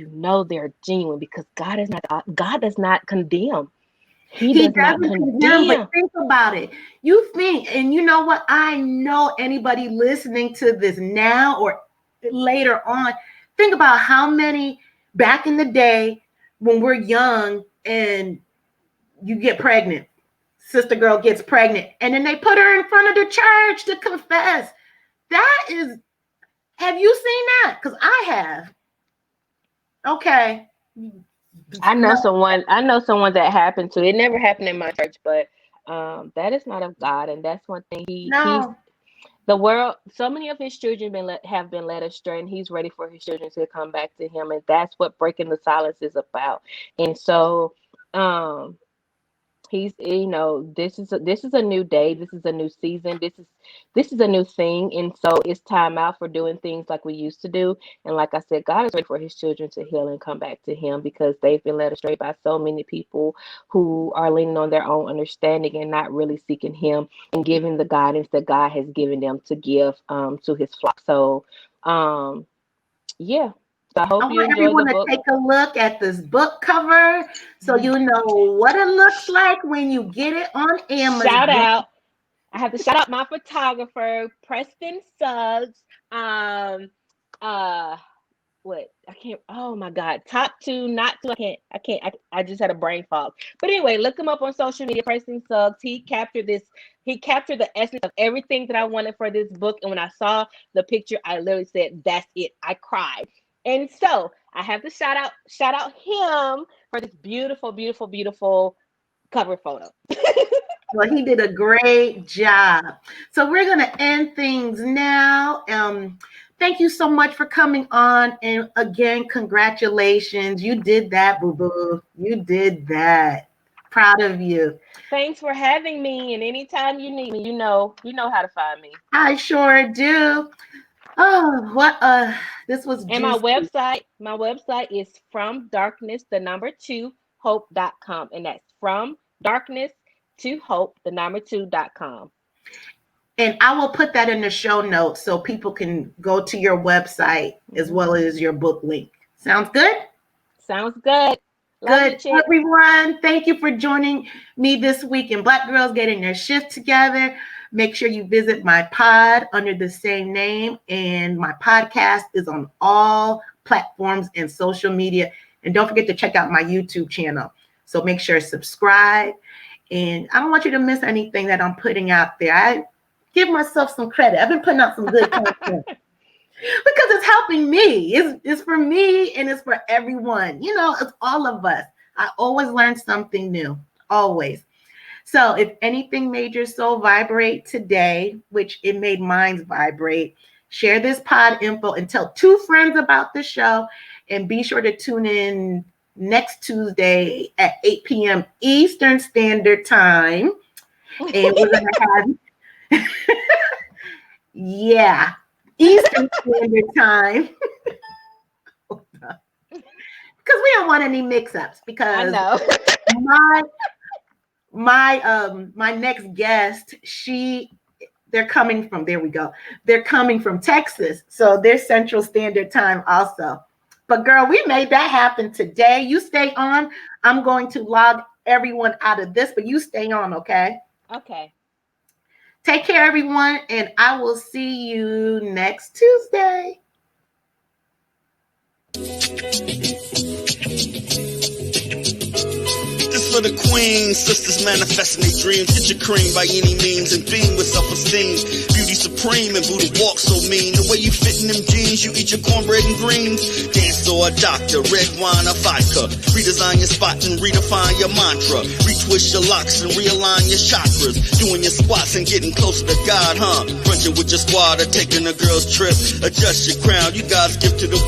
they're genuine, because God does not condemn. He does not condemn.
But think about it. You think, and you know what? I know anybody listening to this now or later on, think about how many back in the day when we're young and you get pregnant, sister girl gets pregnant, and then they put her in front of the church to confess. Have you seen that? Because I have. Okay.
I know someone that happened to. It never happened in my church, but that is not of God, and that's one thing. The world, so many of his children have been led astray, and he's ready for his children to come back to him, and that's what breaking the silence is about. And so, He's, this is a new day. This is a new season. This is a new thing, and so it's time out for doing things like we used to do. And like I said, God is ready for His children to heal and come back to Him, because they've been led astray by so many people who are leaning on their own understanding and not really seeking Him and giving the guidance that God has given them to give to His flock. So, yeah. So I
I
hope you
want
enjoy the
everyone to
book.
take a look at this book cover so you know what it looks like when you get it on
Shout
Amazon.
out. I have to shout out my photographer, Preston Suggs. Uh what I can't, oh my god, top two, not two, I just had a brain fog. But anyway, look him up on social media, Preston Suggs. He captured the essence of everything that I wanted for this book. And when I saw the picture, I literally said, that's it. I cried. And so I have to shout out him for this beautiful, beautiful, beautiful cover photo.
Well, he did a great job. So we're going to end things now. Thank you so much for coming on. And again, congratulations. You did that, boo-boo. You did that. Proud of you.
Thanks for having me. And anytime you need me, you know how to find me.
I sure do. Oh, what this was juicy.
And my website is from darkness, the number 2, hope.com. And that's from darkness to hope, the number 2.com.
And I will put that in the show notes so people can go to your website as well as your book link. Sounds good?
Sounds good.
Good. Everyone, thank you for joining me this week in Black Girls Getting Their Shift Together. Make sure you visit my pod under the same name. And my podcast is on all platforms and social media. And don't forget to check out my YouTube channel. So make sure to subscribe. And I don't want you to miss anything that I'm putting out there. I give myself some credit. I've been putting out some good content because it's helping me. It's for me and it's for everyone. It's all of us. I always learn something new, always. So if anything made your soul vibrate today, which it made mine vibrate, share this pod info and tell 2 friends about the show. And be sure to tune in next Tuesday at 8 p.m. Eastern Standard Time. And we're going to have, Eastern Standard Time. Because we don't want any mix-ups, because I know. my next guest, they're coming from Texas. So they're Central Standard Time also. But girl, we made that happen today. You stay on. I'm going to log everyone out of this, but you stay on, okay?
Okay.
Take care, everyone, and I will see you next Tuesday.
This for the queens, sisters manifesting their dreams. Get your cream by any means and beam with self-esteem. Beauty supreme and Buddha walk so mean. The way you fit in them jeans, you eat your cornbread and greens. Dance or a doctor, red wine or vodka. Redesign your spot and redefine your mantra. Retwist your locks and realign your chakras. Doing your squats and getting closer to God, huh? Crunching with your squad or taking a girl's trip. Adjust your crown, you guys give to the